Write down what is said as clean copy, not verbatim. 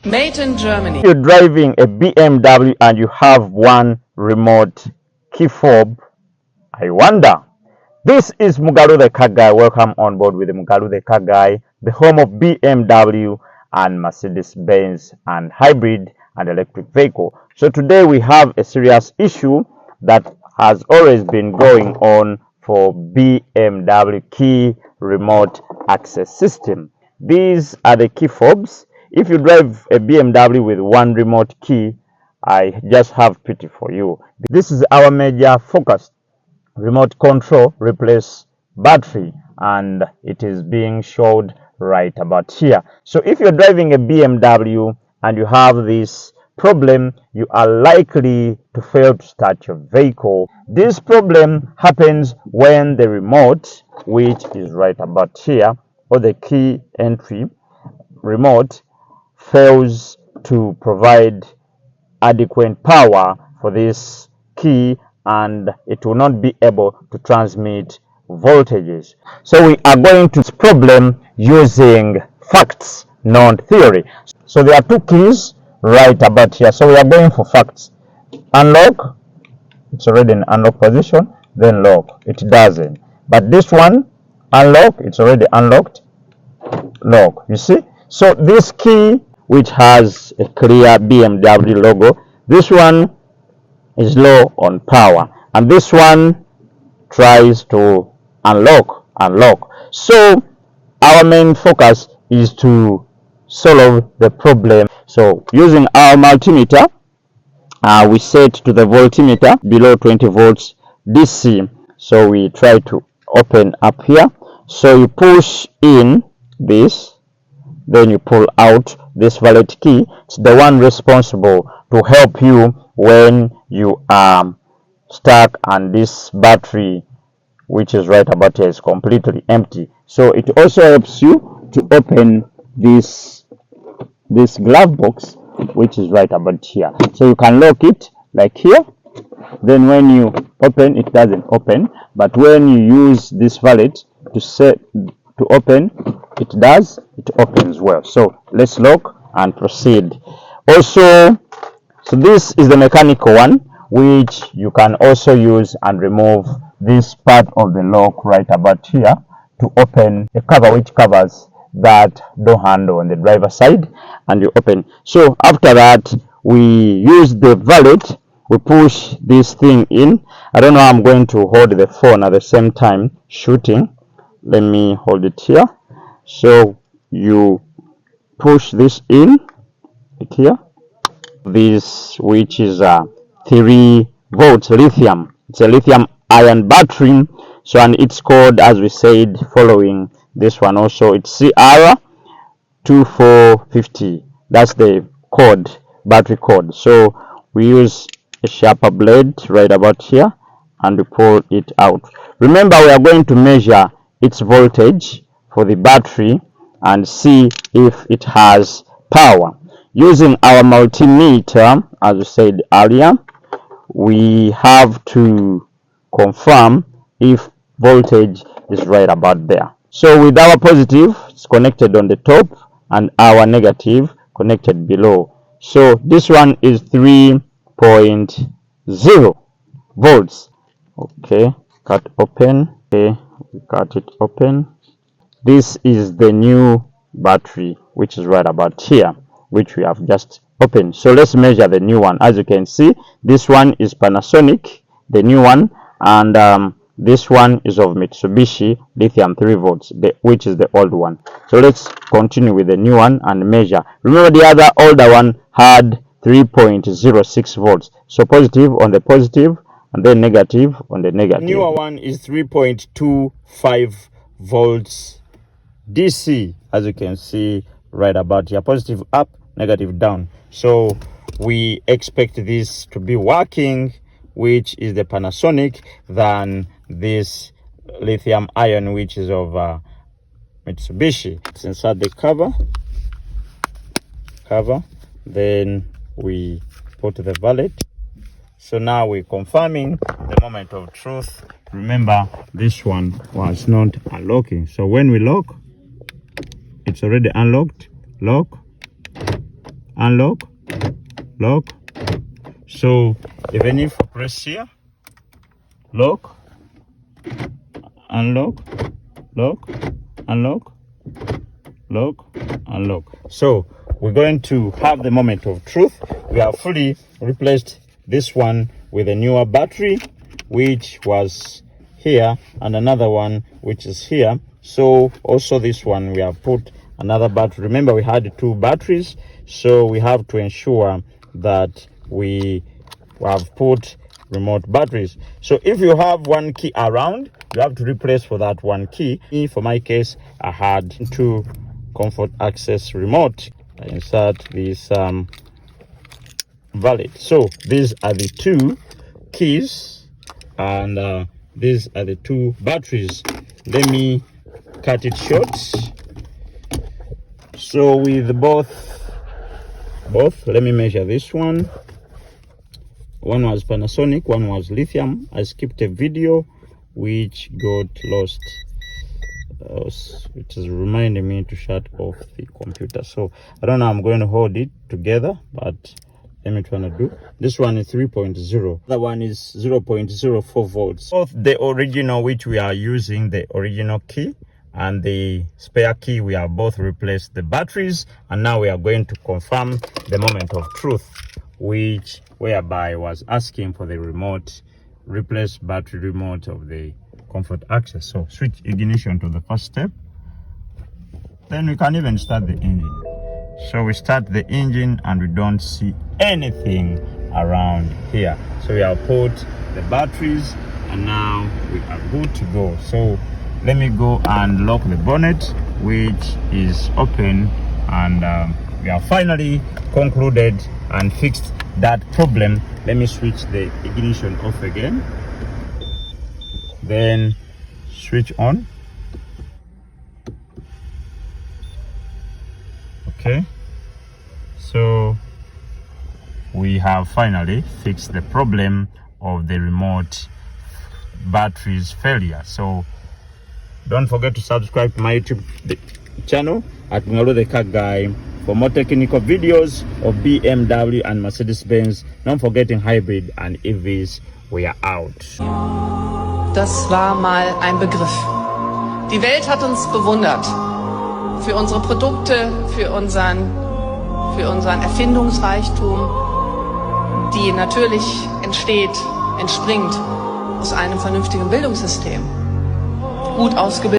Made in Germany. You're driving a BMW and you have one remote key fob. I wonder. This is Mugalu the Car Guy. Welcome on board with the Mugalu the Car Guy, the home of BMW and Mercedes-Benz and hybrid and electric vehicle. So today we have a serious issue that has always been going on for BMW key remote access system. These are the key fobs. If you drive a BMW with one remote key, I just have pity for you. This is our major focus. Remote control replace battery, and it is being showed right about here. So if you're driving a BMW and you have this problem, you are likely to fail to start your vehicle. This problem happens when the remote, which is right about here, or the key entry remote, fails to provide adequate power for this key, and it will not be able to transmit voltages. So we are going to this problem using facts, not theory. So there are two keys right about here. So we are going for facts. Unlock, it's already in unlock position, then lock, it doesn't. But this one, unlock, it's already unlocked, lock, you see? So this key, which has a clear BMW logo, this one is low on power, and this one tries to unlock. So our main focus is to solve the problem. So using our multimeter, we set to the voltmeter below 20 volts DC. So we try to open up here. So you push in this, then you pull out this valet key. It's the one responsible to help you when you are stuck and this battery, which is right about here, is completely empty. So it also helps you to open this glove box, which is right about here. So you can lock it like here. Then when you open, it doesn't open. But when you use this valet to set to open, it does. It opens well. So let's lock and proceed. Also, so this is the mechanical one, which you can also use and remove this part of the lock right about here to open a cover which covers that door handle on the driver's side, and you open. So after that, we use the valet, we push this thing in. I don't know how I'm going to hold the phone at the same time shooting. Let me hold it here. So you push this in like here. This, which is 3 volts lithium. It's a lithium ion battery. So, and it's called, as we said, following this one also, it's CR2450. That's the code, battery code. So we use a sharper blade right about here and we pull it out. Remember, we are going to measure its voltage for the battery and see if it has power. Using our multimeter, as we said earlier, we have to confirm if voltage is right about there. So with our positive, it's connected on the top and our negative connected below. So this one is 3.0 volts. Okay, cut open. Okay, we cut it open. This is the new battery, which is right about here, which we have just opened. So let's measure the new one. As you can see, this one is Panasonic, the new one, and this one is of Mitsubishi, lithium 3 volts, which is the old one. So let's continue with the new one and measure. Remember, the other older one had 3.06 volts. So positive on the positive and then negative on the negative. The newer one is 3.25 volts DC, as you can see right about here. Positive up, negative down. So we expect this to be working, which is the Panasonic, than this lithium ion, which is of Mitsubishi. Let's insert the cover, then we put the valet. So now we're confirming the moment of truth. Remember, this one was not unlocking. So when we lock, it's already unlocked. Lock, unlock, lock. So even if I press here, lock, unlock, lock, unlock, lock, unlock. So we're going to have the moment of truth. We have fully replaced this one with a newer battery, which was here, and another one which is here. So also this one we have put another battery. Remember, we had 2 batteries, so we have to ensure that we have put remote batteries. So if you have one key around, you have to replace for that one key. For my case, I had 2 comfort access remote. I insert this valid. So these are the 2 keys, and these are the 2 batteries. Let me cut it short. So with both, let me measure this one. One was Panasonic, one was lithium. I skipped a video which got lost, which is reminding me to shut off the computer. So I don't know, I'm going to hold it together, but let me try to do. This one is 3.0, the one is 0.04 volts. Both the original, which we are using, the original key, and the spare key, we have both replaced the batteries, and now we are going to confirm the moment of truth, which whereby I was asking for the remote, replace battery remote of the comfort access. So switch ignition to the first step, then we can even start the engine. So we start the engine and we don't see anything around here. So we have put the batteries and now we are good to go. So let me go and lock the bonnet, which is open, and we have finally concluded and fixed that problem. Let me switch the ignition off again, then switch on. Okay, so we have finally fixed the problem of the remote batteries failure. So don't forget to subscribe to my YouTube channel at Mugalu the Car Guy for more technical videos of BMW and Mercedes-Benz, non forgetting hybrid and EVs. We are out. Das war mal ein Begriff. Die Welt hat uns bewundert. Für unsere Produkte, für unseren Erfindungsreichtum, die natürlich entspringt aus einem vernünftigen Bildungssystem. Gut ausgebildet.